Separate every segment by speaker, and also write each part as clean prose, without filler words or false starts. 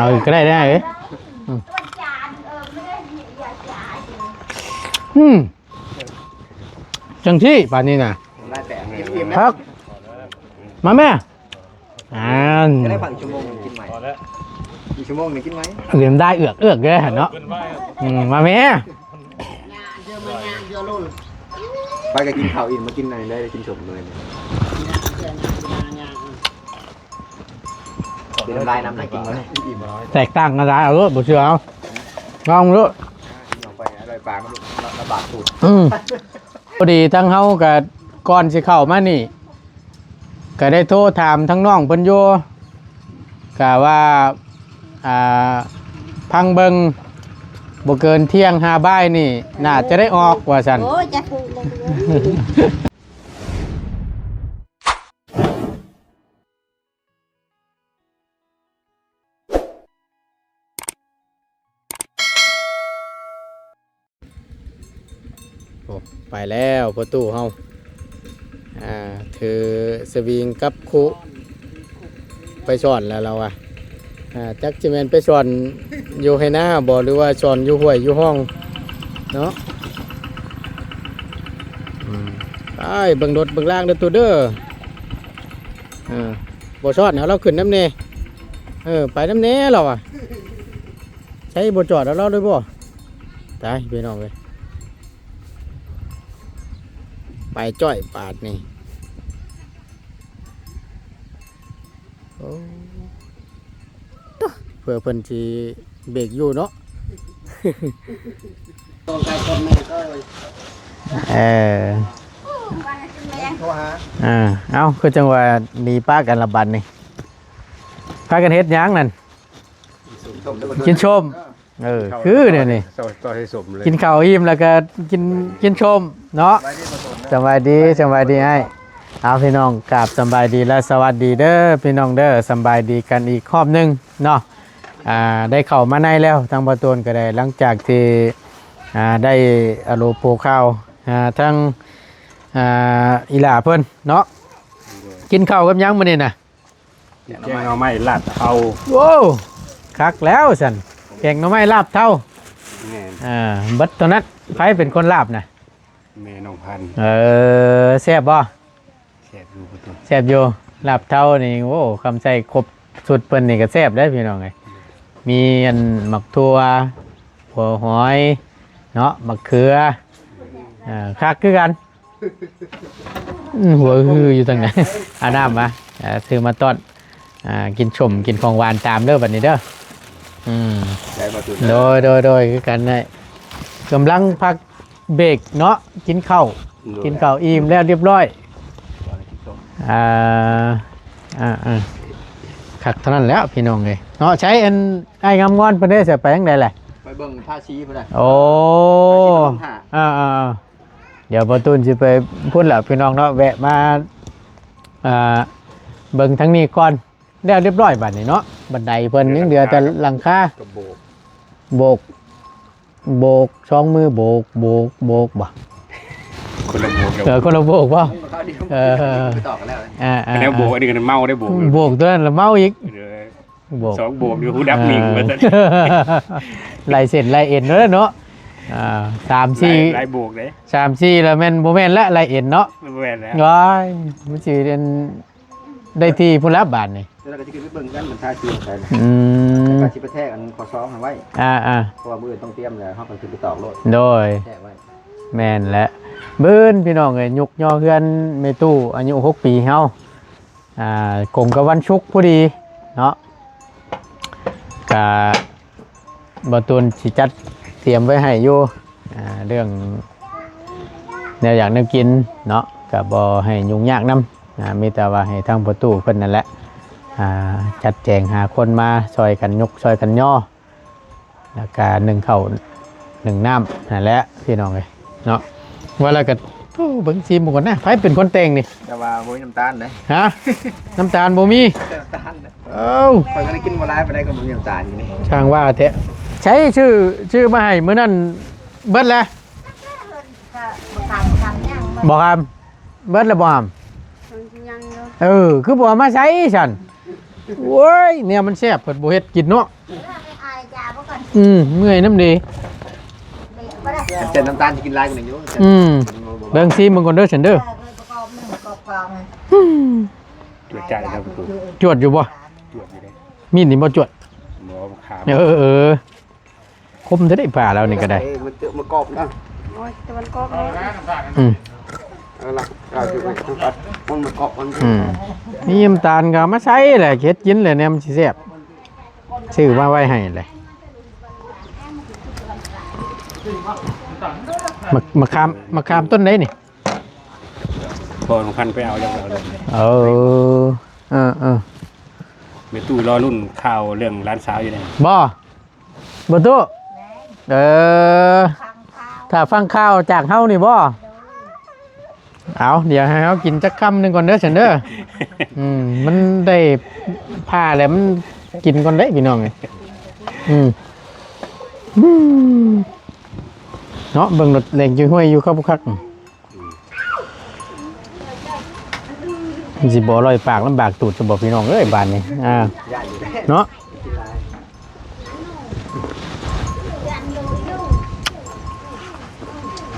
Speaker 1: เอาก็ได้ได้เอ้ยจังที่ป่านนี้น่ะครับมาแม่
Speaker 2: จะได้ผ่านชั่วโมงกินใหม่อีกชั่วโมงนึงกินไหม
Speaker 1: เรียมได้เอือกเลยหันเนาะมาแม่
Speaker 2: ไปก็กินข้าวอิ่มมากินไหนได้กินสมเลยกินน้ำลายน้ำไหนกินเลยอิ่ม
Speaker 1: แตกต่างกันได้เอาลูกบุเชือเอาลองลูก
Speaker 2: ไปอะไรปลาก็ระบาดสูตร
Speaker 1: พอดีทั้งเฮากับก่อนสิเข้ามานี่ก็ได้โทรถามทั้งน้องเพิ่นอยู่ก็ว่าพังเบิงบ่เกินเที่ยง5บ่ายนี่น่าจะได้ออกว่าซั่นโอ้ยจะถูกเลยไปแล้วประตูเฮาถือสวิงกับคุไปสอนแล้วเราจักจะแม่นไปสอนอยู่ให้หน้าบ่หรือว่าสอนอยู่ห้วยอยู่ห้องเนาะไปเบิ่งรถเบิ่งล่างเด้อตัวเด้อบ่สอนเราขึ้นน้ำเน่ไปน้ำเน่เราใช้บ่จอดแล้วเราด้วยบ่ตายพี่น้องเลยไปจ้อยปาดนี่เพื่อเพิ่นสิเบรกอยู่เนาะเอาคือจังหวะนีป้ากันละบันนี่ป้ากันเฮ็ดยังนั่นกินชมคือเนี่ยนี่กินข้าวอิ่มแล้วก็กินชมเนาะสบายดีให้เอาพี่น้องกราบสบายดีและสวัสดีเด้อพี่น้องเด้อสบายดีกันอีกรอบนึงเนาะได้เข้ามาในแล้วทางประตูนก็ได้หลังจากที่ได้อโลโปข้าวทั้งอีหล่าเพิ่นเนาะกินข้าวกับยังมื้อนี้น่ะ
Speaker 3: แกงเอาไม้ลาบเท่า
Speaker 1: โว้คักแล้วสั่นแกงหน่อไม้ลาบเท่าบัดตอนนั้นใครเป็นคนลาบน่ะ
Speaker 3: แม่น้องพัน
Speaker 1: แซ่บบ่แซ่บอยู่ลาบเท่านี่โอ้คำใส่ครบสุดเพิ่นนี่ก็แซ่บได้พี่น้องไงมีอันหมักทั่วหัวหอยเนาะมะเขือคักคือกันหัวคืออยู่ตรงไหนน้ำมาซื้อมาต้อนกินชมกินของหวานตามเด้อบัดนี้เด้อโดยคือกันได้กำลังพักเบรกเนาะกินข้าวอิ่มแล้วเรียบร้อยขัดเท่านั้นแล้วพี่น้องเลยเนาะใช้อันไอ้งามงอนเพิ่นได้เสียไปยังไงแหละ
Speaker 2: ไปเบิ่งท่าชี้เพิ่นได้
Speaker 1: โอ้เดี๋ยวประตูนสิไปพูดแล้วพี่น้องเนาะแวะมาเบิ่งทั้งนี้ก่อนแล้วเรียบร้อยบัดนี้เนาะบันไดเพิ่นยังเหลือแต่หลังคาโบกช่องมือโบกบ่
Speaker 3: คนละโบก
Speaker 1: คนละโบกป่ะ
Speaker 2: ไปต่อกันแล้ว
Speaker 3: แล้วโบกอันนี้กันเมาได้โบ
Speaker 1: กตัวนั้นละเมาอีก
Speaker 3: สองโบกอยู่หูดับหนึ่งมาตอน
Speaker 1: ลายเส้นลายเอ็นเนาะ3-4
Speaker 3: ลายโบกเลย
Speaker 1: 3-4แล้วแม่นบ่แม่นละลายเอ็นเนาะ
Speaker 3: บ่แม่นแล้ว
Speaker 1: ว้ายมันสิเรียนได้ที่พุ่นละบาทนี่
Speaker 2: แล้วก็จะขึ้นไปเบิ่งกันมันท่าชี้ใส่ท่าชี้ประแทกอันขอซ้อมไว้เพราะว่ามื้อต้องเตรียมแล้วเฮาก็ขึ้นไปตอกรถ
Speaker 1: โดยแม่นและเบิ้นพี่น้องเอ้ยยุกย่อเฮือนแม่ตู้อายุ6 ปีเฮากงกับวันชุกพอดีเนาะกะบ่ตูนสิจัดเตรียมไว้ให้อยู่เรื่องแนวอยากแนวกินเนาะก็บ่ให้ยุ่งยากนำมีแต่ว่าให้ทางประตูเพิ่นนั่นแหละจัดแจงหาคนมาช่วยกันยกช่วยกันย่อแล้วก็นึ่งข้าวนึ่งน้ำนั่นแหละพี่น้องเอ้ยเนาะว่าแล้วก็เบิ่งซีมก่อนนะไผเป็นคนแต่งนี่
Speaker 2: แต่ว่าบ่มีน้ำตาลเด้
Speaker 1: ฮะน้ำตาลบ่มี
Speaker 2: น้ำตาลข้อยก็ได้กินบ่หลายปานใดก็บ่มีน้ำตาลอยู่นี่
Speaker 1: ช่างว่าแท้ใช้ชื่อมาให้มื้อนั้นเบิดแล้วบ่ครับเบิดแล้วบ่ครับคือบ่มาใช้ฉัน โว้ยเนี่ยมันแซ่บเปิดโบเฮ็ดกินเนาะ
Speaker 4: อายจ่าบ่ก่อน
Speaker 1: เมื่อยน้ำดี
Speaker 4: บ่ได้
Speaker 2: เส้นน้ำตาลที่กินลายกันอย่างนี้
Speaker 1: เบิ่งซีมึงก่อนเด้อฉันเด้อ
Speaker 4: ประกอบ1ประกอบกอง
Speaker 3: เกิดใจแล้วประตู
Speaker 1: จวดอยู่บ่
Speaker 3: จวดอยู่ได้
Speaker 1: มีดนี่บ่จวด
Speaker 3: หมอขาม
Speaker 1: คมจะได้ป่าแล้วนี่ก็ได้
Speaker 2: มันเจอมากรอบนะ
Speaker 4: โอ้ยตะวันกอก
Speaker 1: อืม
Speaker 2: เอาละเอาอยู่มันมากรอบมัน
Speaker 1: นี่น้ำตาลก็มาใช้แหละเฮ็ดกินเลยเนี่ยมันสิแซ่บซื้อมาไว้ให้เลยมะขามต้นไหนนี่
Speaker 3: พอของพันไปเอายังเอาเลย
Speaker 1: เออ
Speaker 3: เมตู้รอรุ่นข่าวเรื่องร้านสาวอยู่เนี่ย
Speaker 1: บ่ตู้ถ้าฟังข้าวจากเฮานี่บ่เอาเดี๋ยวให้เฮากินจักคำหนึงก่อนเด้อฉันเด้อ มันได้ผ้าแล้วมันกินก่อนได้พี่น้องเอ้ยเนาะเบิ่งรถแรงจุ้ยห้วยอยู่ครับคักสิบ่อร่อยปากลำบากตูดจะบอกพี่น้องเอ้ยบ้านนี้เนาะ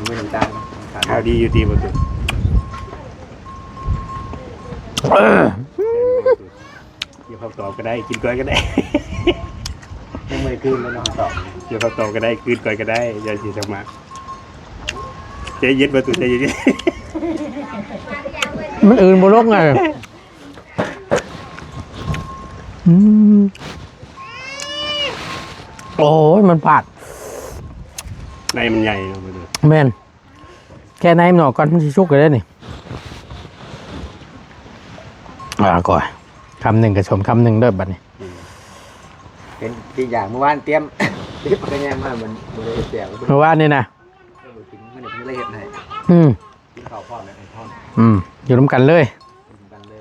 Speaker 2: ไม่น้ำตาล
Speaker 3: ข่าวดีอยู่ตีประตูเกี่ยวข้าวตอบก็ได้กินก้อยก็ได้
Speaker 2: ยังไม่คืนแล้วนอนต่อ
Speaker 3: เกี่ยวข้าวตอบก็ได้คืนก้อยก็ได้อย่าสิสมาใจเย็นประตูใจเย็น
Speaker 1: มันอื่นบ่ลกไงโอ้ยมันผาด
Speaker 3: ในมันใหญ่เนาะประตู
Speaker 1: แม่นแค่ในมันออกก่อนมันสิชุกเลยนี่ก่อนคำหนึ่งกับชมคำหนึ่งเด้อบัดนี้
Speaker 2: เป็นที่อย่างเมื่อวานเตรียมเตรียมกันแย่มากมันเลยเสีย
Speaker 1: เพราะว่านี่นะ
Speaker 2: มันไม่ได้เห็นไหน กินข้าวพ่อเลยไอ้พ่อ
Speaker 1: อยู่ร่วมกันเลย
Speaker 2: กินกันเลย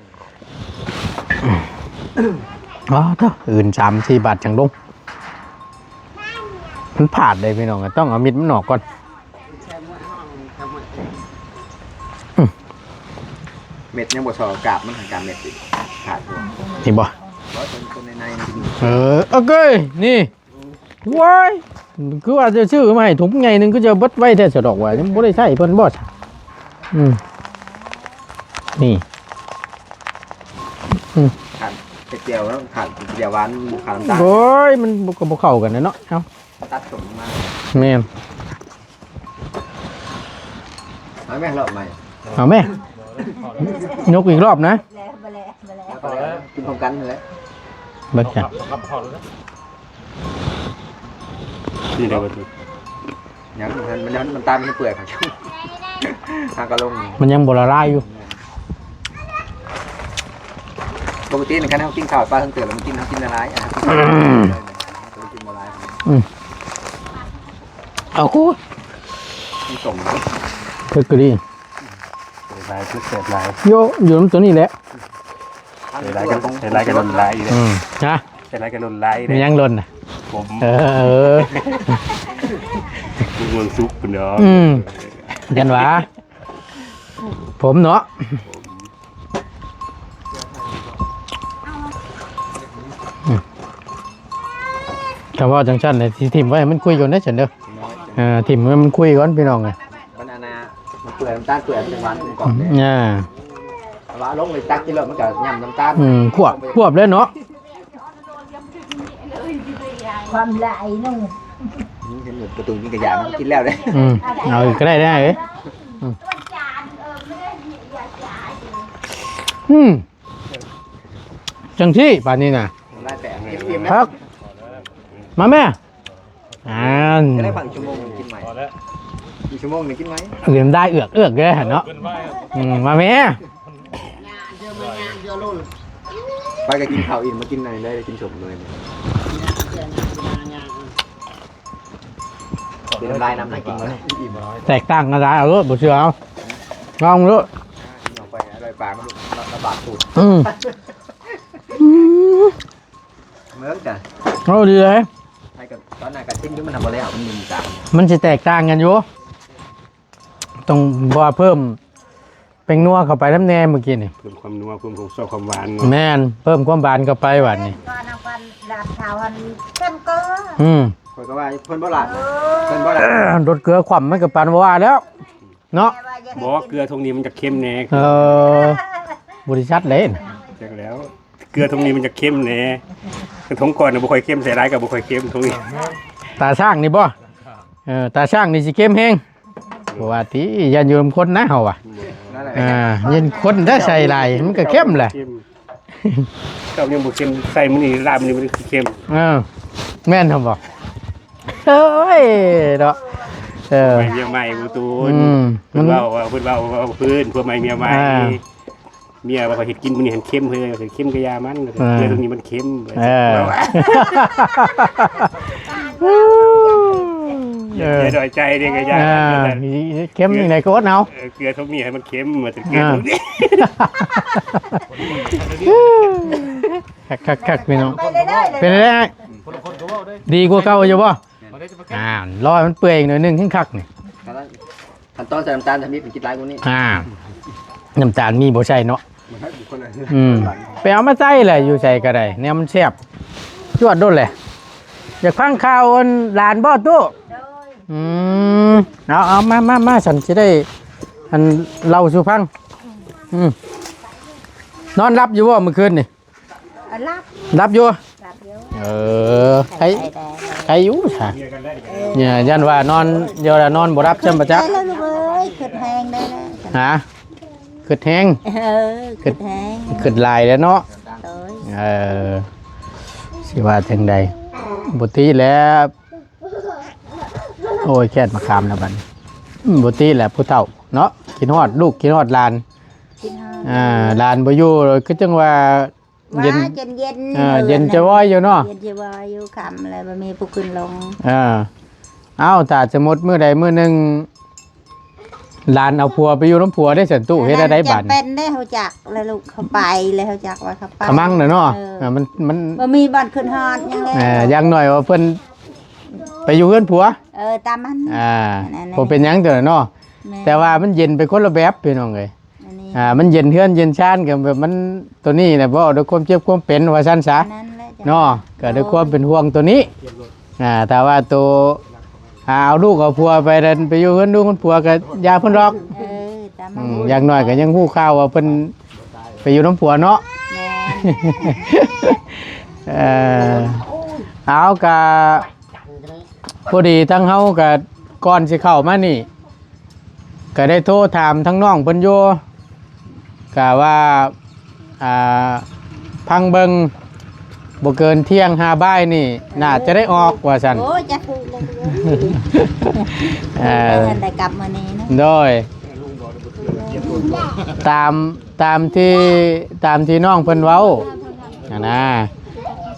Speaker 1: เท่าอื่น3-4 บาทจังลงมันผาดเลยพี่น้องต้องเอามิดมันออกก่อน
Speaker 2: เม็ดยังบ่สอกาบมันทางการเม็ดอีกขาดหัว
Speaker 1: นี่บ่
Speaker 2: เพราะคนในมันจะมี
Speaker 1: โอเคนี่ว้ายคือว่าจะชื่อมาให้ถุงใหญ่หนึงก็จะเบิดไว้แท้สะดอกว่ายังบ่ได้ใช้เพิ่นบ่นี่
Speaker 2: ขาดเป็ดเดียวแล้วขาดเดียวหวานขาดน้ำตาล
Speaker 1: โอ้ยมันก็บ่เข้ากันนะเนาะเอ้า
Speaker 2: ตัดส่งมา
Speaker 1: แม่น
Speaker 2: เอาแม่งรอบใหม่
Speaker 1: เอาแม่ยกอีกรอบนะ
Speaker 4: แล้วบ่แล้วบ่แล้ว
Speaker 2: พอแล้วกินพร้อมกันเลย
Speaker 1: เบิดจ้ะ
Speaker 3: นี่เดี๋ยวประตู
Speaker 2: ยังมันตามมันเปื่อยครับทางกระลง
Speaker 1: มันยังบ่ละลายอยู่
Speaker 2: ปกติในการเขากินข้าวปลาทั้งเตือนแล้วมันกินละลายกินละลาย
Speaker 1: เอาคู่
Speaker 2: กินส่ง
Speaker 1: เพิ่นก็ดี
Speaker 3: ลายเพื่อเสร็จลาย
Speaker 1: โยอยู่น้ำตัวนี้แหละ
Speaker 3: เสร็จลายกันลนลายอยู่เลย
Speaker 1: ฮะ
Speaker 3: เสร็จลายกันลนลาย
Speaker 1: มันยังหล่นน่ะ
Speaker 3: ผม
Speaker 1: เออ
Speaker 3: เมืองซุปเนาะ
Speaker 1: ยันหวะผมเนาะคำว่าจังชั้นเลยที่ทิมไว้ให้มันคุยก่อนนะฉันเด้อทิมไว้มันคุยก่อนพี่น้องไง
Speaker 2: บานานามันเปื่อยน้ำตาลเปื่อยเป็นหวานเป็นกรอบเลยว่าลงเลยตักกินเลยมันก็ยำน้ำตาล
Speaker 1: ควบเลยเนาะ
Speaker 4: ความไหลนู่น
Speaker 2: เห็นหมดประตูกินกระยามันกินแล้วเลย
Speaker 1: เอาอีกก็ได้เอ้ย
Speaker 4: ตัวจานไม่ได้อย่าจ่าย
Speaker 1: จังที่ป่านนี้น่ะ
Speaker 2: ได้แต่เตรียม
Speaker 1: ครับมาแม่
Speaker 2: ก็ได้ฝั่งชั่วโมงกินใหม่อีกชั่วโมงนึงกินไหม
Speaker 1: เรียนได้เอือกเลยเนาะมาแม่
Speaker 2: ไปก็กินข้าวอิ่มมากินอะไรได้กินสมเลยเป็นน้ำลายน้ำไหลกินเลยอิ่ม
Speaker 1: แตกต่างกันได้เอาลูกบุเชือเอาลองลูก
Speaker 2: ออกไปอร่อยปากมันระบาดสูตรเมื่อจ้ะ
Speaker 1: เอาดีเลย
Speaker 2: ไอ้กับตอนนั้นกับทิ้งที่มันทำมาแล้วมันมีต่าง
Speaker 1: มันจะแตกต่างกันอยู่ต้องบ่เพิ่มแ เป็นนัวเข้าไปน้ำแน่เมื่อกี้นี่
Speaker 3: เพิ่มความนัวเพิ่มความชอบความหวาน
Speaker 1: แม่นเพิ่มความหวานเข้าไปหวานนี่
Speaker 4: ก่อนเอากันดาบชาวอันเข้มเกลือ
Speaker 2: คอยก็ว่าเพิ่นบ่หลัดเพิ่นบ่หลัด
Speaker 1: รสเกลือขวำมันกับปานว่าแล้วเนาะ
Speaker 3: บอกว่าเกลือทงนี้มันจะเข้มแน่
Speaker 1: บริษัทเล่น
Speaker 3: จากแล้ว เกลือทงนี้มันจะเข้มแน่ทงก่อนน่ะบ่ค่อยเข้มใส่ร้ายกับบ่ค่อยเข้มทงนี้
Speaker 1: ตาช่างนี่บ่ตาช่างนี่สิเข้มแฮงบ่ว่าติยันอยู่นำคนนะเฮาอ่ะ
Speaker 2: นั่นแหละ
Speaker 1: ยันคนได้ใส่หลายมันก็เข้มแหละ
Speaker 3: เข้มเจ้ายังบ่เข้มใส่มื้อนี้ลาบมื้อนี้มันคือเข้ม
Speaker 1: แม่นทำบ่เอ้ยเนาะ
Speaker 3: ไปเมียใหม่บ่ตูน
Speaker 1: มั
Speaker 3: เพิ่
Speaker 1: น
Speaker 3: นเว้าว่าเพิ่นเว้าพื้นเพื่อใหม่เมียใหม่เมียว่าเขาเฮ็ดกินมื้อนี้หันเข้มเพิ่นเข้มกะยามันเกลือตรงนี้มันเข้ม อย่าดอยใจเด้กะยา
Speaker 1: เข้มยังไงก็อดเอา
Speaker 3: เกลือตรงนี้ให้มันเข้มมาถึงเกลือตรงนี้
Speaker 1: คักๆพี่น้อง
Speaker 4: ไปเลยได้เลย
Speaker 1: เป็นไงดีกว่าเก่าอยู่บ่รอมันเปื่อยอีกหน่อยนึงคักๆนี่
Speaker 2: ขั้นตอนใส่น้ำตาลทำนี้เป็นกินหลายกว่านี้
Speaker 1: น้ำตาลมีบ่ใช่เนาะไปเอามาใส่เลยอยู่ใส่ก็ได้เนี่ยมันแซ่บจวดโดนเลยอยากฟังข่าวหลานบ่ตู้เอามาฉันจะได้อันเล่าสู่ฟังนอนรับอยู่บ่เมื่อคืนนี่
Speaker 4: รับ
Speaker 1: รับอยู่
Speaker 4: รับเยอะ
Speaker 1: ใครอยู่ค่ะเนี่ยยันว่านอนเดี๋ยวละนอนบ่รับจำประจัก
Speaker 4: ได้แล้วลูกเอ้ยขึ้นแหงได้แล้ว
Speaker 1: ฮะขึ้นแห้ง
Speaker 4: ขึ้นแหง
Speaker 1: ขึ้นลายแล้วเนาะ
Speaker 4: เอ้ย
Speaker 1: สิว่าถึงใดบุตรีแล้วโอ้ยแค่มาคามนะบัดบุตรีแหละผู้เฒ่าเนาะกินฮอดลูกกินฮอดหลาน
Speaker 4: กินห้า
Speaker 1: หลานบ่อยู่เลยก็จังว่าเย็น
Speaker 4: เย็นเย็น
Speaker 1: เย็นจะว้อยอยู่เนาะ
Speaker 4: เย็นจะวอยอยู่คำอะไรบ่มีผู้ขึ้นลง
Speaker 1: เอ้าถ้าสมมุติมื้อใดมื้อหนึงหลานเอาผัวไปอยู่น้ำผัวได้สันตุเฮ็ดได้บัด
Speaker 4: จะเป็นได้เขาจักแล้วลูกเขาไปแล้วเขาจักว่าเขาไป
Speaker 1: ขมังน่ะเนาะมัน
Speaker 4: บ่มีบ่อนขึ้นฮอดยังไง
Speaker 1: อย่างหน่อยว่าเพิ่นไปอยู่เฮือนผัว
Speaker 4: ตามมัน
Speaker 1: บ่เป็นหยังตัวเนาะแต่ว่ามันเย็นไปคนละแบบพี่น้องเอ้ยมันเย็นเฮือนเย็นชานกับแบบมันตัวนี้น่ะบ่ด้วยความเจ็บความเป็นว่าซั่นซะเนาะก็ด้วยความเป็นห่วงตัวนี้แต่ว่าตัวเอาลูกเอาผัวไปเดินไปอยู่เฮือนลูกคนผัวก็ยาเพิ่นรอก
Speaker 4: ตามมัน
Speaker 1: อย่างน้อยก็ยังฮู้ข่าวว่าเพิ่นไปอยู่น้ำผัวเนาะเอากะพอดีทั้งเฮากับก่อนสิเข้ามานี่ก็ได้โทรถามทั้งน้องเพิ่นอยู่กะว่าพังเบิงบ่เกินเที่ยง5บ่ายนี่น่าจะได้ออกว่าซั่น
Speaker 4: โอ้จะพูดเลยได้กลับมานี่นะ
Speaker 1: โดยตามที่น้องเพิ่นเว้านะ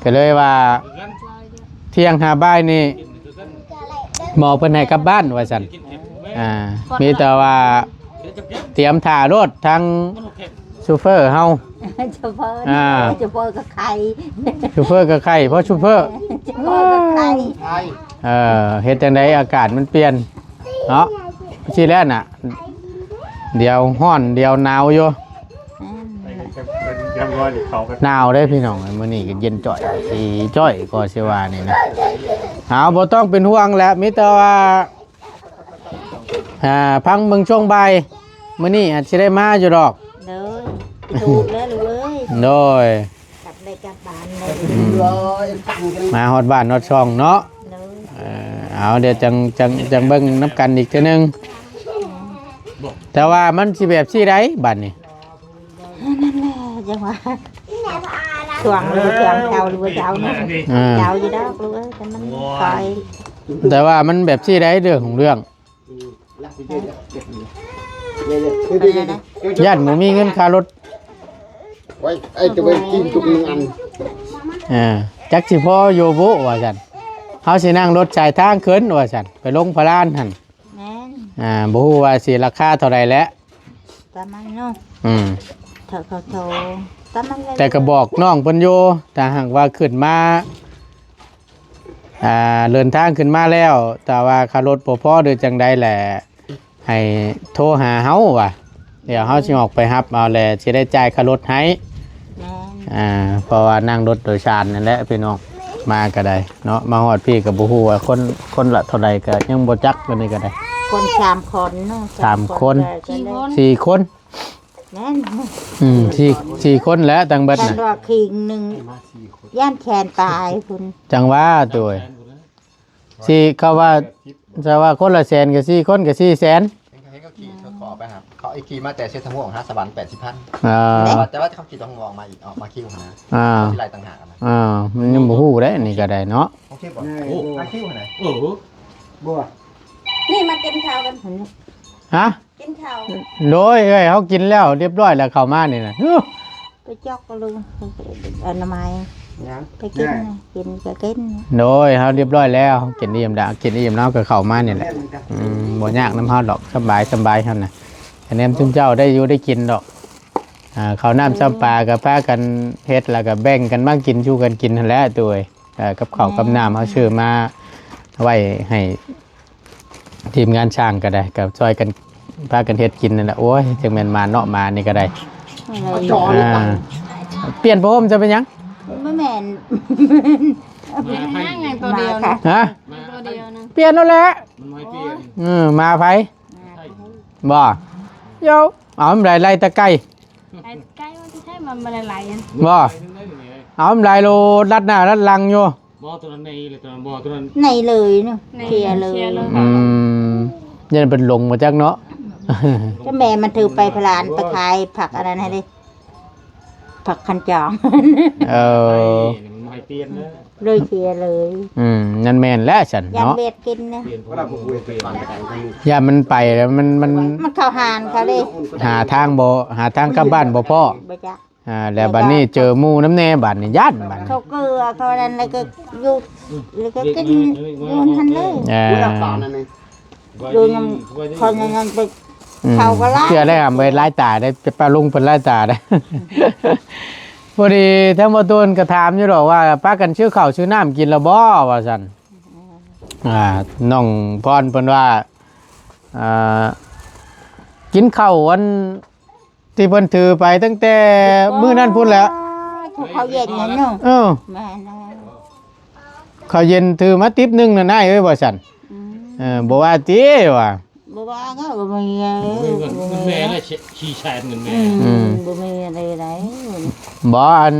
Speaker 1: ก็เลยว่าเที่ยง5บ่ายนี่หมอเพิ่นให้กลับบ้านว่าซั่นมีแต่ว่าเตรียมถ่ารถทางชูเฟอร์เฮา
Speaker 4: ชูเฟอร์กับใคร
Speaker 1: ชูเฟอร์กับใครเพราะชูเฟอร์
Speaker 4: ชูเฟอร์กับใคร
Speaker 1: เฮ็ดจังไดอากาศมันเปลี่ยนเนาะสิแล้วน่ะเดี๋ยวร้อนเดี๋ยวหนาวอยู่หนาวได้พี่น้องมื้อนี้ก็เย็นจ่อยสิจ่อยก็สิว่านี่นะบ่ต้องเป็นห่วงแล้วมีแต่ว่าพังเบิ่งช่วงบ่ายมื้อนี้อาจสิได้มาอยู่ดอก
Speaker 4: เลยถูกแล้วลูกเอ้ย
Speaker 1: โดย
Speaker 4: กลับได้กลับบ้านเลย
Speaker 1: มาฮอดบ้านฮอดช่องเนาะเอาเดี๋ยวจังเบิ่งน้ำกันอีกเทื่อนึงแต่ว่ามันสิแบบสิได้บัดนี้
Speaker 4: นั่นแหละจังหวะช่วงหรือช่วงเช้าหรือเช้าเนาะเช้าอยู่ดอกลูกเอ้ยแต่มันคอย
Speaker 1: แต่ว่ามันแบบสิได้เรื่องของเรื่องญาติหมูมีเงินค่ารถ
Speaker 2: ไว้ไอ้จะไปกินทุกอัน
Speaker 1: จักสิพ่อโยบุว่าซั่นเฮาสินั่งรถสายทางขึ้นว่าซั่นไปลงพระลานหั่น
Speaker 4: แม่น
Speaker 1: บ่ฮู้ว่าสิราคาเท่าใดแล้ว
Speaker 4: ตามมันเนาะเขาตามมันเลย
Speaker 1: แต่ก็บอกน้องเพิ่นอยู่ถ้าหากว่าขึ้นมาเดินทางขึ้นมาแล้วแต่ว่าค่ารถบ่พอหรือจังใดแหละให้โทรหาเฮาว่ะ เดี๋ยวเฮาสิออกไปรับเอาแหละสิได้จ่ายค่ารถให้
Speaker 4: แม่น
Speaker 1: เพราะว่านั่งรถโดยสารนั่นแหละพี่น้องมาก็ได้เนาะมาฮอดพี่ก็บ่ฮู้ว่าคนละเท่าใดก็ยังบ่จักปานนี้ก็ได้
Speaker 4: คน3คนเนาะ
Speaker 1: สามคน 4 คน
Speaker 4: แม่น
Speaker 1: สี่คนแล้วตั้งเบิด
Speaker 4: ฉัน
Speaker 1: น่ะ
Speaker 4: ว่าคิงหนึงย่านแขนตายพุ่น
Speaker 1: จังว่าตัวสี่เขาว่าจะว่าคนละแสนกับ4 คนกับ4 แสน
Speaker 2: ให้เขาขี่เขาขอไปครับเขาไอ้ขี่มาแต่เซตทั้งหมด5สวรรค์80,000
Speaker 1: อ่า
Speaker 2: แต่ว่าเขาขี่ต้องงอกมาอีกออกมาคิวนะ
Speaker 1: อ่า
Speaker 2: ที่ไรต่างหากนะ
Speaker 1: มันยังบ่ฮู้ได้อันนี่ก็ได้เนาะ
Speaker 2: โอเคบ่โอ้มาคิวไหน
Speaker 3: โอ้โห
Speaker 2: บัว
Speaker 5: นี่มากินข้าวกัน
Speaker 1: ฮะ
Speaker 5: กินข้าว
Speaker 1: โดยเอ้ยเขากินแล้วเรียบร้อยแล้วเข้ามานี่น่ะ
Speaker 4: ไปจอกก็ลุงอนามัย
Speaker 2: ยัง
Speaker 4: ไปกินนะกินก็กิน
Speaker 1: โดยเขาเรียบร้อยแล้วกินอิ่มแล้วกินอิ่มแล้วก็เข้ามานี่แหละบ่ยากน้ำเฮาดอกสบายเฮาน่ะคะแนนซุมเจ้าได้อยู่ได้กินดอกข้าวน้ำซ้ำปลากับพากันเฮ็ดแล้วก็แบ่งกันมากินชูกันกินนั่นแหละตัวเอ้ยกับข้าวกับน้ำเขาชื่อมาไว้ให้ทีมงานช่างก็ได้กับช่วยกันพากันเฮ็ดกินนั่นแหละโอ้ยจังแม่นมาเนาะมานี่ก็ได้เปลี่ยนผ้าห่มจะเป็นหยัง
Speaker 4: ไม่แม่น
Speaker 5: นั่งอย่างตัวเดียวนะ
Speaker 1: ฮะ
Speaker 5: ตัวเดียวนะ
Speaker 1: เปลี่ยนแล้วแหละ
Speaker 3: มันไม่เปลี่ยน
Speaker 1: มาไผบ่โยเอามันไล่ตะไก่
Speaker 5: ไอ้ใกล้ว่าที่ใช่มันมาหลายๆอัน
Speaker 1: บ่เอามันไล่โลรัดหน้ารัดหลังอยู่
Speaker 3: บ่ตัวนั้นในเลยตัวนั้นบ่ตัวนั้น
Speaker 4: ในเลยเนาะเคลียร์เลย
Speaker 1: ยันเป็นลงมาจากเนาะ
Speaker 4: ก็แม่มันถือไปพลานไปขายผักอะไรให้ดิผักคันจอง
Speaker 3: มันไม่เปลี่ยนนะ
Speaker 4: เลยเคลียร์เลย
Speaker 1: นั่นแม่นแล้วฉัน
Speaker 4: ยัน
Speaker 1: เนาะ
Speaker 4: เบ็ดกินนะ
Speaker 3: เปลี่ยนเพ
Speaker 2: ก็
Speaker 3: ราะ
Speaker 2: เรา
Speaker 3: เรา
Speaker 2: คุยกันก่อนไปกัน
Speaker 1: อย่ามันไปแล้วมัน
Speaker 4: มันเข้าหานเขาเลย
Speaker 1: หาทางกลับบ้านบ่พ่อ
Speaker 4: บ่จัก
Speaker 1: แล้วบัดนี้เจอหมู่น้ำแน่บัดนี่ย่านบัดนี้
Speaker 4: เขาเกลือเขาอะไรแล้วก็อยู่แล้วก็กินอยู่ทันเลย
Speaker 2: ผู้รับสารนั่นเอง
Speaker 4: ดูน้ำคนยังไป เขาก็ไล่
Speaker 1: เชื่อได้ไปไล่ตาได้ไปปลาลุงเป็นไล่ตาได้ พอดีทั้งบ่ตูนก็ถามอยู่ดอกว่าป้ากันชื่อข้าวชื่อน้ำกินแล้วบ่ว่าซั่นน้องพรเพิ่นว่ากินข้าววันที่เพิ่นถือไปตั้งแต่มื้อนั้นพุ่นแล้ว
Speaker 4: เขาเย็นนั่นเนาะแม่นะ
Speaker 1: ข้าวเย็นถือมาติ๊บหนึงน่ะนายเอ้ยว่าซั่นบ่ว่าติว่า
Speaker 4: บ่ว่าก็บ่มี
Speaker 3: เงินแม่น่ะชี้แชร์เงินแม่
Speaker 4: บ่มีอะไรไหน
Speaker 1: บ่อัน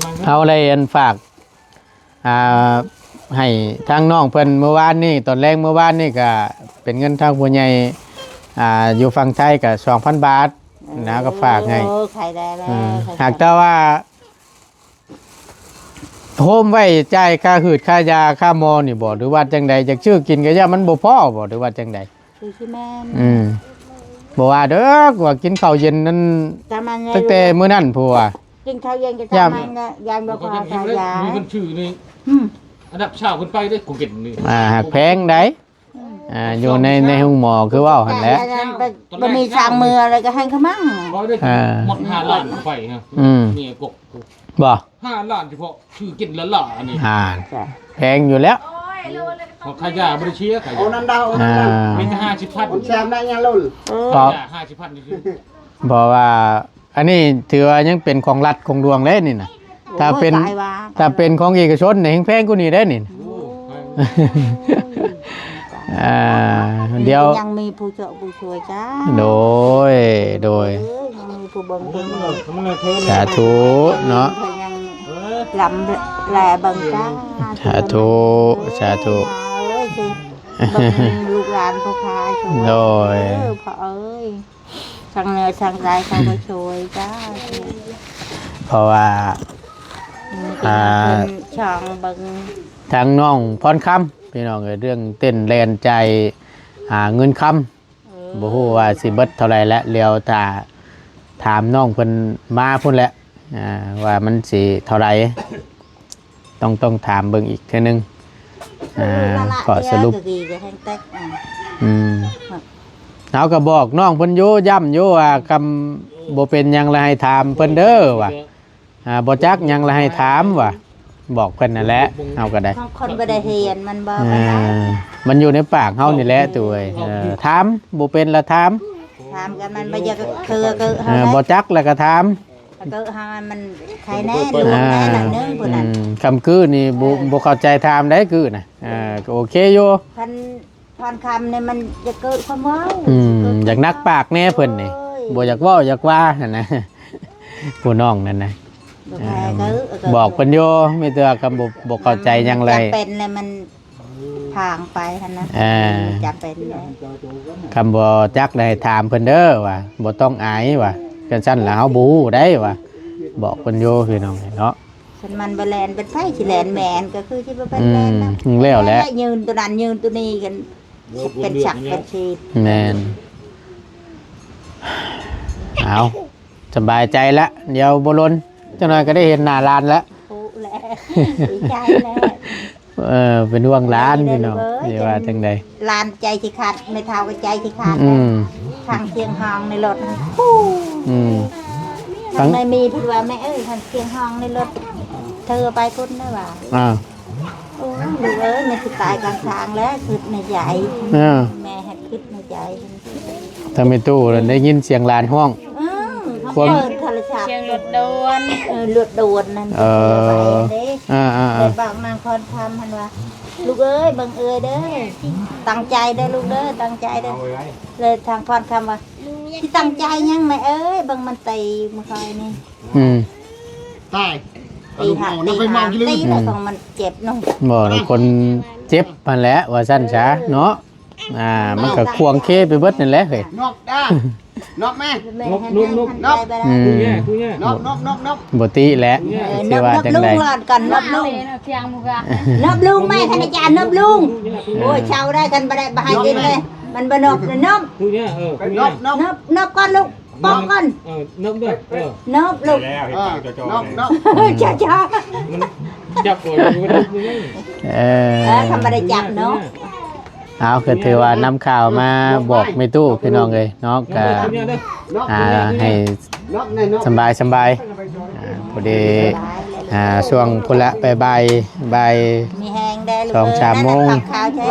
Speaker 3: มัน
Speaker 1: เอาอะไรอันฝากให้ทางน้องเพิ่นเมื่อวานนี่ตอนแรกเมื่อวานนี่ก็เป็นเงินทางผู้ใหญ่อยู่ฝั่งไทยก็ 2,000 บาทนะก็ฝากให้
Speaker 4: ใครได้แล้ว
Speaker 1: หากแต่ว่าโฮมไว้จ่ายค่าหืดค่ายาค่าหมอนี่บ่หรือว่าจังใดจากชื่อกินก็ย่ามันบ่พอบ่หรือว่าจังใด
Speaker 4: คือที่แม่
Speaker 1: บ่ว่าเด้อว่ากินข้าวเย็นนั้นตั้งแต่มื้อนั้นพู้ว่า
Speaker 4: กินข้าวเย็นก็ทำมันยามบ่พอทายา
Speaker 3: มีคนชื่อนี่อันดับชาวคนไปได้กูเก็บนี่
Speaker 1: หากแพงได้อยู่ในห้องหมอคือว่าหั่นแหละ
Speaker 4: บ่มีสร้างมืออะไรก็ให้เขามั่ง
Speaker 3: ก็ได้หมด5ล้านไปฮะนี่กก
Speaker 1: บ่
Speaker 3: 5ล้านเฉพาะชื่อกินละล่ะอันนี้
Speaker 1: แพงอยู่แล้ว
Speaker 3: ของขายาบริเชียขาย
Speaker 2: โอ้นันดาวนันดาว
Speaker 3: มีแต่50,000
Speaker 2: ผมแชมป์ได้ยังลุ่น
Speaker 1: เพราะ
Speaker 3: 50,000นี่คือ
Speaker 1: เพราะว่าอันนี้ถือว่ายังเป็นของรัฐของดวงเลยนี่นะถ้าเป็นของเอกชนเนี่ยแพงกว่านี้ได้นี่เดี๋ยว
Speaker 4: ยังมีผู้เจาะผู้ช่วยจ้า
Speaker 1: โดย
Speaker 4: ยังมีผู้บังคับ
Speaker 1: สาธุเนาะ
Speaker 4: ลำแหล่บังจ้า
Speaker 1: สาธุ
Speaker 4: เลยสิลูกหลานพ่อพายช่วย
Speaker 1: โดย
Speaker 4: พ่อเอ้ยทางเหนือทางใต้เขาก็ช่วยจ้า
Speaker 1: เพราะว่า
Speaker 4: ช่องบัง
Speaker 1: ทางน้องพรคำพี่น้องเรื่องเต้นแลนใจหาเงินคำบ่ฮู้ว่าสิเบิดเท่าไรแล้วเลียวตาถามน้องเพิ่นมาพุ่นแหละว่ามันสิเท่าไรต้องถามเบิ่งอีกเทื่อนึงขอสรุปเอาก็บอกน้องเพิ่นอยู่ย้ำอยู่ว่าคำบ่เป็นหยังละให้ถามเพิ่นเด้อว่าบ่จักหยังละให้ถามว่าบอกเพิ่นนั่นแหละเอาก็ได้
Speaker 4: คนบ่ได้เรียนมันบ่
Speaker 1: มันอยู่ในปากเฮานี่แหละตัวเอ้ยถามบ่เป็นละถาม
Speaker 4: ถามกันมันบ่อยากคือเฮา
Speaker 1: บ่จักแล้วก็ถาม
Speaker 4: ก็เฮามันใครแน่ลูกแน่น่ะนึงพุ่นน่ะ
Speaker 1: คำคือนี่บ่เข้าใจถามได้คือน่ะก็โอเคอยู่
Speaker 4: พันพรคำเนี่ยมันจะเกิดความเว้า
Speaker 1: อยากนักปากแน่เพิ่นนี่บ่อยากเว้าอยากว่าหั่นนะ ผู้น้องนั่นนะบอกเพิ่นอยู่มีแต่คำบ่เข้าใจหยังเลย
Speaker 4: จำเป็นเลยมันทางไปหั่นนะจำเป็นเลย
Speaker 1: คำบ่จักได้ถามเพิ่นเด้อว่าบ่ต้องอายว่าจังซั่นล่ะเฮาบ่ฮู้ได้ว่าบอกเพิ่นอยู่พี่น้องเนาะ
Speaker 4: ฉันมันบ่แลนเป็นไผสิแลนแมนก็คือสิบ่เป็นแมนนะ
Speaker 1: แล้วแหละ
Speaker 4: ยืนตัวนั้นยืนตัวนี้กันเป็นฉักเป็นชีด
Speaker 1: แม่นเอาสบายใจละเดี๋ยวบ่ลนจังหน่อยก็ได้เห็นหน้าร้านแล้ว
Speaker 4: โอ้แหละดีใจแหละ
Speaker 1: เป็นห่วงร้านพี่น้องสิว่าจังได๋
Speaker 4: ลานใจสิขาดไม่เท่ากับใจสิขาดทางเคียงห้องในรถทางในมีพูดว่าแม่เอ้ยทางเคียงห้องในรถเธอไปพุ่นได้ว่าโอ้ลูกเอ้ยมันสิตายกลางทางแล้วคิดในใจแม่ให้คิดในใจ
Speaker 1: ถ้าไม่ตู้ได้ยินเสียงหลานห้อง
Speaker 4: ความเปิดโทรศัพท์
Speaker 5: เชียงรถโดน
Speaker 4: เลือดโดนนั่นแต่บอกนางคนทำหันว่าลูกเอ้ยบังเอ้ยเด้อตั้งใจเด้อลูกเด้อตั้งใจเด้อเลยทางพรคำว่าที่ตั้งใจยังไหมเอ้ยบังมันตีมาคอยนี่
Speaker 2: ตาย
Speaker 4: ตีหักตีแล้วของมันเจ็บน้อง
Speaker 1: บอกเลยคนเจ็บมันแหละว่าสั้นช้าเนาะมันก็ควงเคไปเบิดนั่นแหละเฮ้ย
Speaker 2: นกด้านกแม่นก
Speaker 1: บ่ติแหละสิว่าจังได๋
Speaker 4: นบลุงหลอดก่อนนบลุง
Speaker 5: เชียงมุกอะ
Speaker 4: นบลุงแม่ท่านอาจารย์นบลุงโอ้ยเช่าได้กันบ่ได้บ่ให้กินเลยมันบ่นบเลยนบนบก่อนลูกปอกก่อนนบด้วยนบลูก
Speaker 3: แล้วเห็นตั้งจอๆ
Speaker 2: นก
Speaker 4: จ้าจ้า
Speaker 3: จับก่อน
Speaker 4: ทำบ่ได้จับเนาะ
Speaker 1: เอาคือถือว่านำข่าวมาบอกไม่ตู้พี่น้องเลยเนาะก็ให้สบายพอดีช่วงพุ่นละไปบ่าย
Speaker 4: มีแหงได้ลูก
Speaker 1: 2-3 โมง
Speaker 4: ข้าวใช้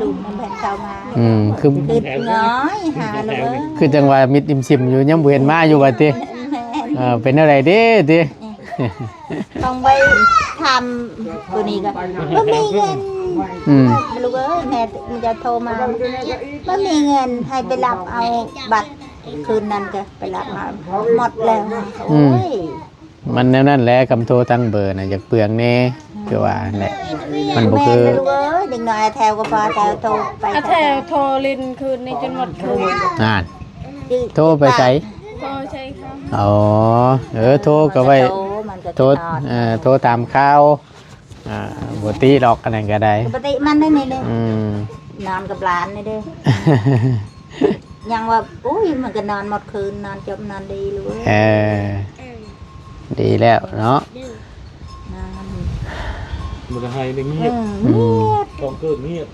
Speaker 4: ลูกมันแผ่นเข้ามา
Speaker 1: คือ
Speaker 4: น้อยหาลูก
Speaker 1: คือจังว่ามิดอิ่มซิมอยู่ยังบ่เห็นมาอยู่ว่าติเป็นอะไรเด้ติ
Speaker 4: ต้องไปทำตัวนี้ก็บ่มีเงินลูกเอ้ยแม่มันจะโทรมาบ่มีเงินให้ไปรับเอาบัตรคืนนั้นก็ไปรับมาหมดแล้วโอ้ย
Speaker 1: มันแนวนั้นแหละคำโทรตั้งเบอร์น่ะอยากเปลืองแน่คือว่าแหละมันบ่คือ
Speaker 4: ลูกเอ้ยเด็กน้อยแถวก็พอแถวโทรไป
Speaker 5: อาแถวโทรลินคืนในจนหมดคืน
Speaker 1: โทรไปไส
Speaker 5: โทรใช่ค่ะ
Speaker 1: อ๋อโทรก็ไว้โทรตามข่าวบ่ตีดอกอันนั้นก็ได้
Speaker 4: ปกติมันได้นี่เด้นอนกับหลานนี่เด้ยังว่าอุ้ยมันก็นอนหมดคืนนอนจบนอนดีลูก
Speaker 1: ดีแล้วเนาะ
Speaker 3: มันจะให้ได้เงียบต้องเกิดเงียบ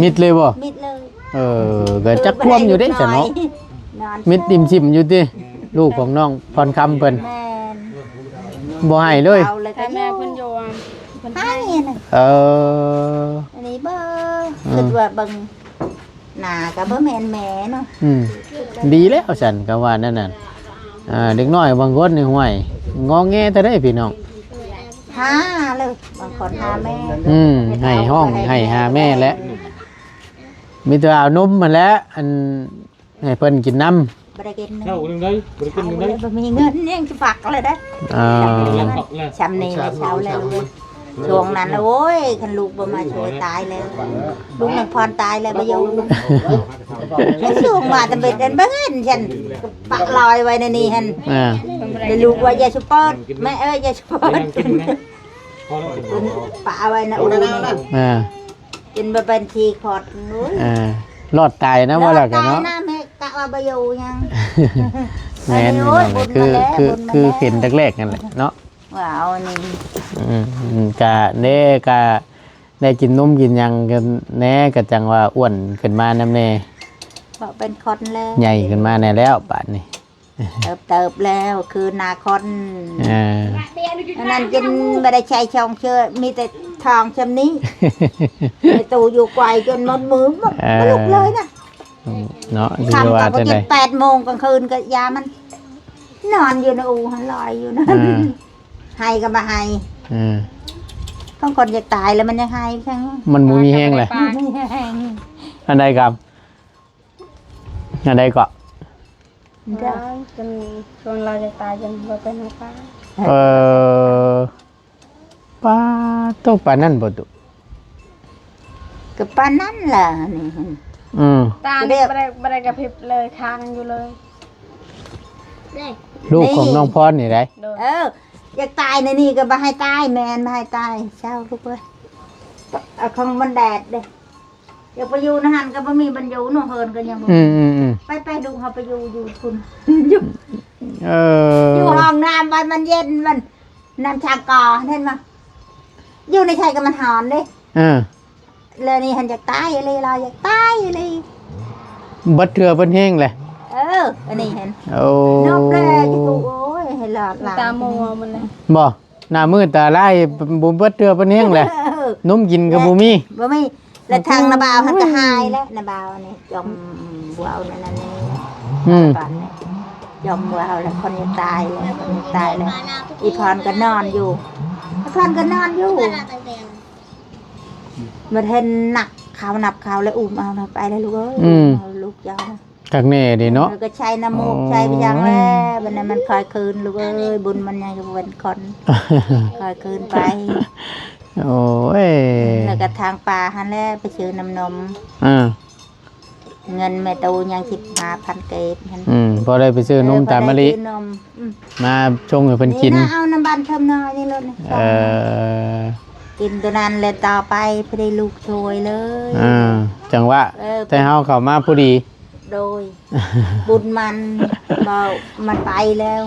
Speaker 1: มิดเลยบ่
Speaker 4: มิดเลย
Speaker 1: เกิดจักท่วมอยู่เด้ซะเนาะมิดอิ่มชิมอยู่ติลูกของน้องพรคำเพิ่นบ่ให้เลย
Speaker 5: แต่แม่เพิ่นโยมเพิ่นให้
Speaker 4: อันนี้บ่คิดว่าเบิ่งหน้าก็บ่แม่นแม่เนาะ
Speaker 1: ดีแล้วฉันก็ว่านั่นน่ะเด็กน้อยบางคนนี่ห่วยงอแงแต่ได้พี่น้อง
Speaker 4: หาเลยบางคนหาแม่
Speaker 1: ให้ห้องให้หาแม่แล้วมีแต่เอานมมาแล้วอันให้เพิ่นกินน้ำ
Speaker 4: บ่ได้กิน
Speaker 3: เข้าหนึ่งได้บริกินหนึ่งได้
Speaker 4: บ่มีเงินยังสิฝากเลยได้ชำนี่เช้าแล้วช่วงนั้นโอ้ยคันลูกบ่มาช่วยตายแล้วลูกนังพรตายแล้วบ่อยู่แล้วช่วงมาตะเบ็ดเดินบ่เห็นฉันปักลอยไว้ในนี้หั่นได้ลูกว่าอย่าสุปอดแม่เอ้ยอย่าสุปอดปะไว้นะอูนี่กินบ่เป็นทีขอดนู้น
Speaker 1: รอดตายนะว่าแล้วกันเนาะ
Speaker 4: แม่กะว่าบ่อยู่ยัง
Speaker 1: แม่นคือเห็นแรกๆนั่นแหละเนาะ
Speaker 4: ว้าวนี่
Speaker 1: กะเน่กะได้กินนมกินยังกันแน่ก็จังว่าอ้วนขึ้นมานำแน่
Speaker 4: บอกเป็นคนแล้ว
Speaker 1: ใหญ่ขึ้นมาแน่แล้วบาดนี้
Speaker 4: เติบแล้วคือนาคอนอันนั้นกินไม่ได้ใช้ช่องเชื่อมีแต่ทองชำนี้ ตู้อยู่ไกวจนหมดมือหมดลุกเลยนะ
Speaker 1: เนาะสิ
Speaker 4: คำ
Speaker 1: ว่า
Speaker 4: กับ
Speaker 1: จังได๋
Speaker 4: 8 โมงกลางคืนก็ยามัน นอนอยู่ในอู่หันลอยอยู่นะให้ก็บ่ให้
Speaker 1: อืม
Speaker 4: ต้องคนอยากตายแล้วมันยังให้ใช่ไหม
Speaker 1: มันบ่มีแฮงเลย
Speaker 4: ไม่ให้
Speaker 1: อันใดครับอันใดก็
Speaker 5: ร้องจนชวนเราจะตายจนเราเป็นป้า
Speaker 1: เออป้าโตปานนั้นบ่ตุ
Speaker 4: ก็ปานนั้นล่ะนี่
Speaker 5: ตาเนี่ยไม่ได้กระพริบเลยค้างอยู่เลย
Speaker 1: ลูกของน้องพรนี่ได้
Speaker 5: โดน
Speaker 4: อยากตายในนี่ก็บ่ให้ตายแมนบ่ให้ตายเช้าลูกเอ้ยเอาของมันแดดเด้อยากไปอยู่นะหันก็บ่มีบรรยูหนูเฮินก็ยังบ่ ไปดูเขาไปอยู่คุณอยู่
Speaker 1: เอ
Speaker 4: อยู่
Speaker 1: อ
Speaker 4: ห้องน้ำมันเย็นมันน้ำชากอเห็นมั้ยอยู่ในชายก็มันหอนเด้ เลยนี่หันอยากตายอะไรเราอยากตายอะไร
Speaker 1: บัดเทื่อเพิ่นแฮงแหละ
Speaker 4: อันนี้เห็น
Speaker 1: โอ้
Speaker 4: นกเลยจะกูโอ้ยให้หลอดหลาน
Speaker 5: ตามัวมันเลย
Speaker 1: บ่หน้ามืดตาลายบ่เบิดเทื่อเพิ่นแฮงแหละนมกินก็บ่มี
Speaker 4: บ่มีแล้วทางนาบาวหันก็หายแล้วนาบาวนี่ยอมบัวเอานั่นนี่ก่อนนี่ยอมบัวเอาแล้วคนจะตายแล้วคนจะตายแล้วอีพรก็นอนอยู่อีพรก็นอนอยู่มันเห็นหนักข่าวนับข่าวแล้วอุ้มเอาไปแล้วลูกเอ้ยลูกยาว
Speaker 1: คักแน่ดิเนาะ
Speaker 4: ก็ใช้น้ำมูกใช้ไปยังแล้วบัดนั้นมันคอยคืนลูกเอ้ยบุญมันยังจะเป็นคนคอยคืนไป
Speaker 1: โอ้ย
Speaker 4: แล้วก็ทางป่าหันแล้วไปซื้อน้ำนมเงินแม่ตูยัง15,000 เกต
Speaker 1: พอได้ไปซื้อนมตามมะลิ มาชงให้เพิ่นกิน
Speaker 4: นี่นะเอาน้ำบันเทิมน้อยนี่เลยกินตัวนั้นเลยต่อไปเพื่อได้ลูกช่วยเลย
Speaker 1: จังว่าแต่เฮาเข้ามาผู้ดี
Speaker 4: โดยบุญมันบอกมันไปแล้ว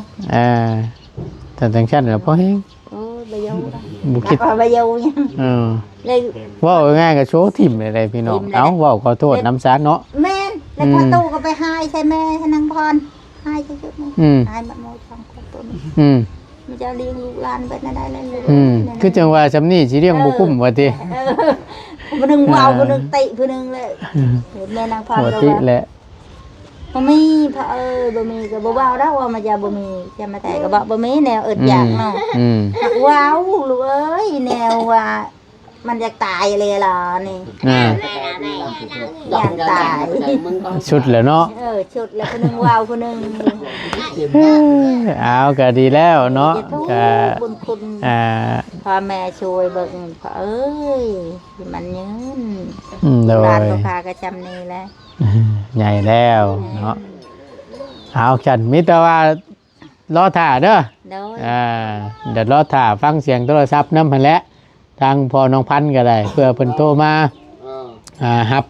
Speaker 1: แต่จังซั่นแล้วพอแฮง
Speaker 4: โอ้ยบะยูนะ
Speaker 1: บ่คิด
Speaker 4: บะยูยังเลย
Speaker 1: เว้าง่ายๆก็โชว์ทิ่มเลยพี่น้องเอ้าเว้าขอโทษน้ำซาเนาะ
Speaker 4: แม่นแล้วพอตู้ก็ไปหายใช่แม่ให้นางพรหายจะจุดหายมันโมช่องคนตัวนี้มันจะเลี้ยงลูกหลานไปนั่นได้เลย
Speaker 1: คือจังว่าซำนี้สิเลี้ยงบ่คุ้มว่าติ
Speaker 4: ผู้นึงว้าวผู้นึงติผู้นึงเลยแม่นางพร
Speaker 1: หัว
Speaker 4: ก็
Speaker 1: ติ
Speaker 4: ว่า
Speaker 1: แหละ
Speaker 4: บ่มีพระบ่มีก็บ่ว้าวดอกว่ามันจะบ่มีจะมาแต่ก็บอกบ่มีแนวอึดอยากเนาะว้าวลูกเอ้ยแนวว่ามันจะตายเลยล่ะนี่อยากตาย
Speaker 1: ชุดแล้วเนาะ
Speaker 4: ชุดแล้วผู้นึงว้าวผู้นึง
Speaker 1: เอาก็ดีแล้วเนาะก็
Speaker 4: บุญคุณพ่อแม่ช่วยเบิ่งพ่อเอ้ยมันยืน
Speaker 1: โดย
Speaker 4: ร้านก็พาก็จำนี่แหละ
Speaker 1: ใหญ่แล้วเนาะเอาฉันมิตรว่ารอถ่าเด้อ
Speaker 4: โดย
Speaker 1: เดี๋ยวรอถ่าฟังเสียงโทรศัพท์นำหั่นแหละทางพ่อน้องพันธุ์ก็ได้ เพื่อเพิ่นโทรมาฮับ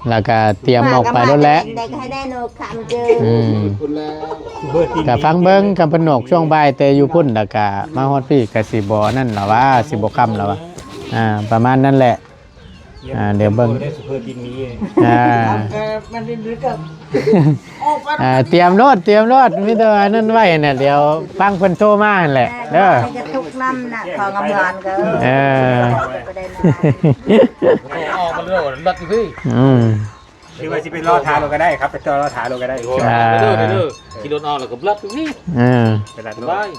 Speaker 1: แล้วก็เตรียมออกไปแล้วแหละ
Speaker 4: ได้ก็ให้ได้โนคำเจอ
Speaker 1: ก็ฟังเบิ่งคำเพิ่นนกช่วงบ่ายแต่อยู่พุ่นแล้วก็มาฮอดพี่ก็สิบ่นั่นล่ะว่าสิบ่ค่ำแล้วว่าประมาณนั้นแหละเดี๋ยวเบิ่ง
Speaker 3: ได้ซุปเปอร์ดินนี้
Speaker 4: มันเป็นหรือกับ
Speaker 1: เตรียมรถมีแต่ว่านั่นไว้น่ะเดี๋ยวฟังเพิ่นโทรมาหั่นแหละเด้อ
Speaker 4: ให้กระทุกน้ำน่ะของอำนานก็ก็ได้
Speaker 2: ออกมาเรื่อยรถพี่
Speaker 3: คือว่าสิเป็นรอทาเราก็ได้ครับไปจอรอทาเราก็ได้
Speaker 2: ขี่รถออกแล้วก็รถพี่
Speaker 3: เวลา
Speaker 2: สบาย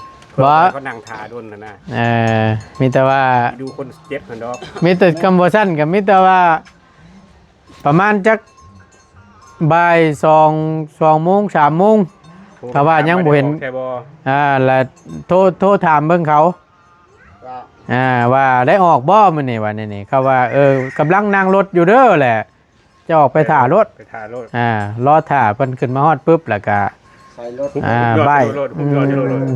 Speaker 3: ก็นั่งทาโดนนะ
Speaker 1: มีแต่ว่า
Speaker 3: ดูคนเจ็บมันดอก
Speaker 1: มีแต่คำว่าสั้นกับมีแต่ว่าประมาณจักบ่าย2 โมง 3 โมงถ้าว่ายังบ่เห็นแล้วโทรถามเบิ่งเขาว่าได้ออกบ่มื้อนี้ว่านี่เขาว่ากำลังนั่งรถอยู่เด้อแหละจะออกไปถ่ารถรอถ่าเพิ่นขึ้นมาฮอดปึ๊บแล้วก็
Speaker 2: ใส่รถ
Speaker 1: บ่าย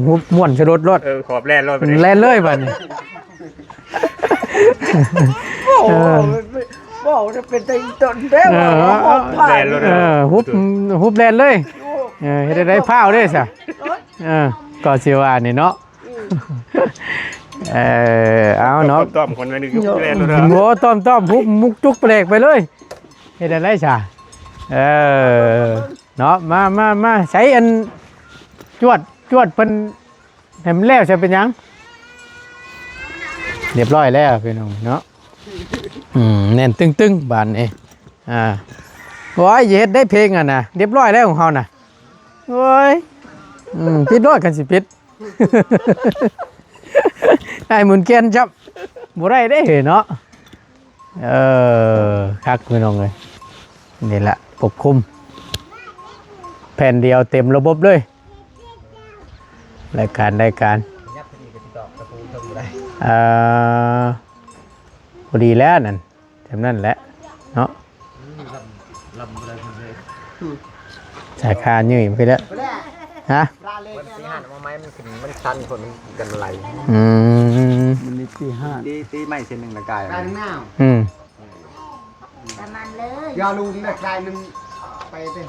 Speaker 1: ฮุบม่วนชะรถรถ
Speaker 3: ขอบแล่นรถไป
Speaker 1: แล่นเลยบัดนี้
Speaker 6: บอกจะเป็นตีต้นเด้อ
Speaker 3: แล่นรถ
Speaker 1: ฮุบแล่นเลยเฮ็ดได้พาวเด้ซะก็สิว่านี่เนาะเอาเนาะ
Speaker 3: ต้อมคนไว้นึงแล่นรถ
Speaker 1: โหต้อมฮุบมุกจุกเปลกไปเลยเฮ็ดได้ซะเนาะมาใช้อันจวดเพิ่นให้มันแล้วใช่เป็นหยังเรียบร้อยแล้วพี่น้องเนาะแน่นตึ้งบานนี้ โอ้ยอย่าเฮ็ดได้เพลงอ่ะนะเรียบร้อยแล้วของเฮาน่ะโอ้ยปิดร้อยกันสิปิด ไอ้หมุนเกียนจับบ่ได้ได้เนาะคักพี่น้องเอ้ยนี่ล่ะปกคลุมแผ่นเดียวเต็มระบบเลยรายการพอดีแล้วนั่นจำนั่นแหละเนาะสายคายืดไปแล้วฮะ
Speaker 2: มันตีห้ามาไม้มันขึ้นมันชันคนมันกันไหล
Speaker 6: มันมีที่ห้า
Speaker 2: ตีไม้เส้นหนึ่งละกาย
Speaker 6: กายหน้า
Speaker 4: ประมาณเลย
Speaker 6: ยาลูนเนี่ยกายนึงไปเต็ม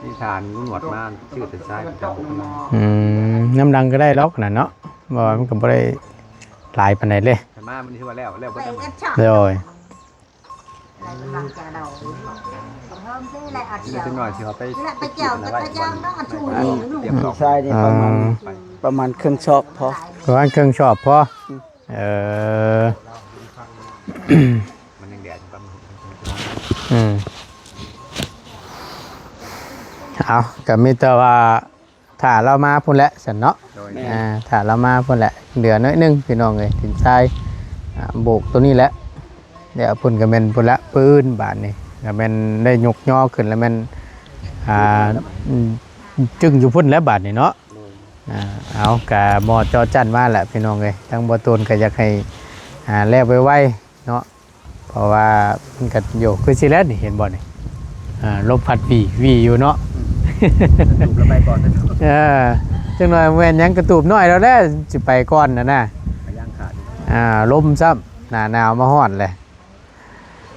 Speaker 2: ที่ฐานหนวดมาชื่อแต่ใช่
Speaker 1: น้ำดังก็ได้ล็อกนะเนาะบ่มันก็บ่ได้หลายปานใดเลย
Speaker 2: แต่มามันชื่อว่าแล้ว
Speaker 4: ไป
Speaker 2: ก็จะ
Speaker 4: ก็ชอบ
Speaker 1: เลย
Speaker 4: อะไรกำลังจะเดาเพิ่มซื้ออะไรอัด
Speaker 2: นี่
Speaker 4: เสียว
Speaker 2: จะหน่อยสิเขาไป
Speaker 4: นี่ไปเจียวจะไปย่างต้องอัดชูเองลูก
Speaker 2: เตรียมดอก
Speaker 6: ใช่นี่ประมาณครึ่งชอบพอ
Speaker 1: ก็ว่าเครื่องชอบพออ
Speaker 2: มันยังแดดประมาณ
Speaker 1: เอาก็มีแต่ว่าถ้าเรามาพุ่นแหละสันเนาะ
Speaker 2: โดย
Speaker 1: ถ้าเรามาพุ่นแหละเหลือน้อยหนึงพี่น้องเลยถึงทรายโบกตัวนี้แหละเดี๋ยวพุ่นก็แม่นพุ่นละปืนบาทนี่ก็แม่นได้ยกย่อขึ้นแล้วแม่นจึงอยู่พุ่นแล้วบาทนี่เนาะเอากะหมอจอจันมาแหละพี่น้องเลยทั้งบ่ตูนก็อยากให้แล้วไวๆเนาะเพราะว่ามันก็อยู่คือสิแล้วนี่เห็นบ่นี่ลมพัดวีอยู่เนาะ
Speaker 2: ถูกระบายก่อนนะ
Speaker 1: จังหน่อยแม่นยังกระตูบน้อยแล้วแหละสิไปก่อนนะ
Speaker 2: ย่างขาด
Speaker 1: ลมซ้ำหน้าหนาวมาฮ้อนเลย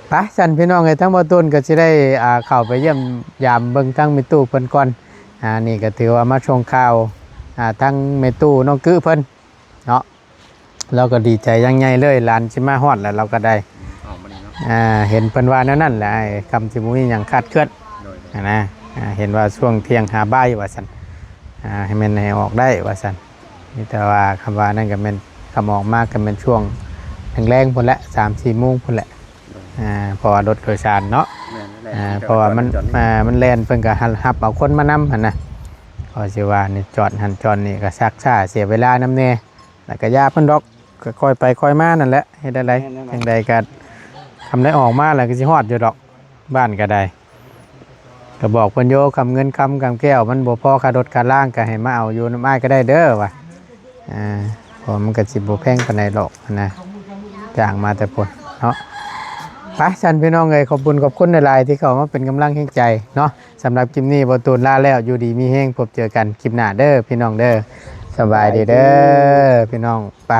Speaker 1: ไปสั่นพี่น้องเอ้ยทั้งบ่ตูนก็สิได้เข้าไปเยี่ยมยามเบิ่งทั้งแม่ตู้เพิ่นก่อนนี่ก็ถือว่ามาชงข่าวทั้งแม่ตู้น้องกึเพิ่นเนาะเราก็ดีใจอยังใหญ่เลยหลานสิมาฮอดแล้วเราก็ได้
Speaker 2: ออกมาดีเนาะ
Speaker 1: เห็นเพิ่นว่าแนวนั้นแหละไอ้คำที่บ่มีหยังคาดเคลื่อน
Speaker 2: โดย
Speaker 1: นะเห็นว่าช่วงเที่ยงหาบ่ายว่าซั่นให้มันให้ออกได้ว่าซั่นนี่แต่ว่าคำว่านั่นก็แม่นคำออกมากก็แม่นช่วงแรงๆพุ่นแหละ 3-4 โมงพุ่นแหละเพราะว่ารถโดยสารเนาะเพราะว่ามันแล่นเพิ่นก็หับเอาคนมานำหั่นน่ะก็สิว่านี่จอดหันจอดนี่ก็ซักช้าเสียเวลานำแน่แล้วก็ย่าเพิ่นดอกก็ค่อยไปค่อยมานั่นแหละเฮ็ดอะไรจังใดก็คำได้ออกมาแล้วก็สิฮอดอยู่ดอกบ้านก็ได้ก็บอกเพิ่นโยคำเงินคำแก้วมันบ่พอค่ารถค่าล่างก็ให้มาเอาอยู่น้ำอ้ายก็ได้เด้อว่ะเพราะมันก็สิบ่แพงปานใดหรอกนะจ้างมาแต่พุ่นเนาะไปฉันพี่น้องเอ้ยขอบคุณหลายๆที่เข้ามาเป็นกำลังแห่งใจเนาะสำหรับคลิปนี้บ่ตูนลาแล้วอยู่ดีมีแฮงพบเจอกันคลิปหน้าเด้อพี่น้องเด้อสบายดีเด้อพี่น้องไป